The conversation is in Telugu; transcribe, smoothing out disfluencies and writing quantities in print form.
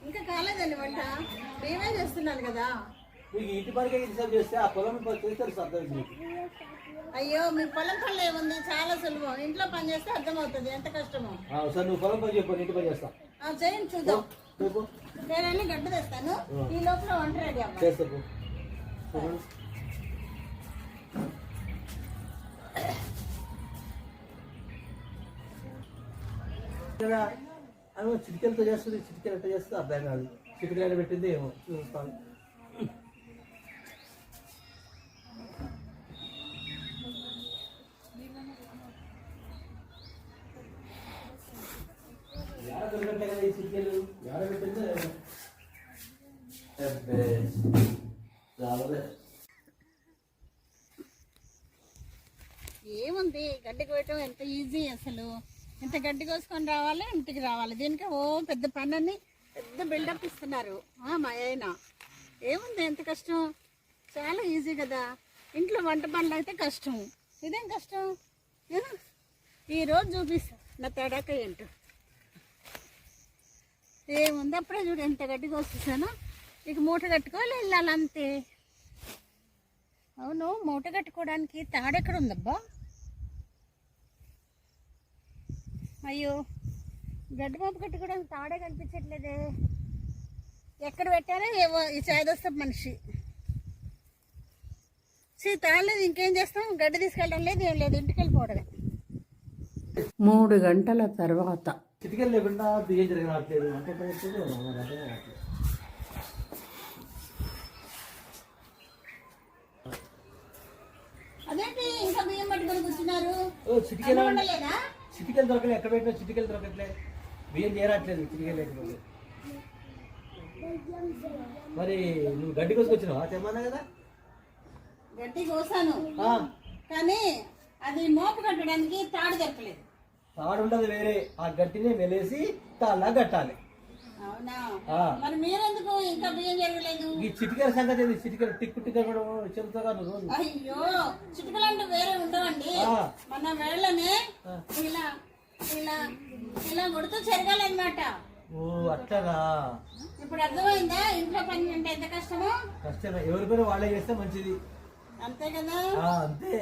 ఇంకా కాలేదండి వంట, మేమే చేస్తున్నాను కదా. మీకు ఇంటి పనికి రిసర్వ్ చేస్తే ఆ పొలం చేస్తారు సార్. అయ్యో మీ పొలం పనులు ఏముంది, చాలా సులభం. ఇంట్లో పని చేస్తే అర్థమవుతుంది ఎంత కష్టమో. సార్ నువ్వు పొలం పని చెప్పు, ఇంటి పని చేస్తా. చేయండి చూద్దాం. నేను అన్ని గడ్డ తెస్తాను, ఈ లోపల వంట రెడీ చేస్తా. చిటికెలతో చేస్తుంది, చిటికెలు ఎట్లా చేస్తుంది అర్థం కాదు. చిటికెలు పెట్టింది ఏమో చూస్తాను. ఈ చిటికెలు ఎడ పెట్టిందో ఏముంది, గడ్డి కోయటం ఎంత ఈజీ అసలు. ఇంత గడ్డి కోసుకొని రావాలి, ఇంటికి రావాలి. దీనికి పెద్ద పని, పెద్ద బిల్డప్ ఇస్తున్నారు మా ఆయన. ఏముంది ఎంత కష్టం, చాలా ఈజీ కదా. ఇంట్లో వంట పనులు అయితే కష్టం, ఇదేం కష్టం. ఈరోజు చూపిస్తా నా తడాక ఏంటో. ఏముంది, అప్పుడే చూడు ఎంత గడ్డి కోసేసాను. ఇక మూట కట్టుకోవాలి, వెళ్ళాలి అంతే. అవును, మూట కట్టుకోవడానికి తాడెక్కడ ఉందబ్బా? అయ్యో, గడ్డి మోపు కట్టుకోవడానికి తాడే కనిపించట్లేదే. ఎక్కడ పెట్టారో ఏవో ఈ చాయదొస్తా మనిషి. తాలేదు, ఇంకేం చేస్తాం. గడ్డి తీసుకెళ్ళడం లేదు, ఏం లేదు, ఇంటికి వెళ్ళిపోవడమే. 3 గంటల తర్వాత చిటికెలు లేకుండా బియ్యం జరగట్లేదు. అదేంటి ఇంకా బియ్యం పట్టుకొని కూర్చున్నారు? చిటికెలు దొరకలేదు, ఎక్కడ పెట్టినా చిటికెలు దొరకట్లేదు, బియ్యం చేరట్లేదు చిటికెలు లేకపోతే. మరి నువ్వు గడ్డి కోసుకొచ్చినావా? తెమ్మన్నా కదా. గడ్డి కోసాను, కానీ అది మోపు కట్టడానికి తాడు దొరకలేదు. తాడు ఉండదు వేరే, ఆ గట్టిని మెలేసి తాళ్ళ కట్టాలి. అవునా, మరి మీరెందుకు ఇంకా బియ్యం జరగలేదు? ఈ చిటికెల సంగతి, చిటికెలు టిక్కు టిక్కు కూడా చెబుతారా రోజు? అయ్యో, చిటికలు అంటూ వేరే ఉండవండి. మన వేళ్ళనే ఇలా ఇలా ఇలా కొడుతూ చెరగాలన్నమాట. ఓ అట్లాగా. ఇప్పుడు అర్థమైందా ఇంట్లో పని అంటే ఎంత కష్టమో? కష్టమే, ఎవరి పని వాళ్ళే చేస్తే మంచిది. అంతే కదా. అంతే.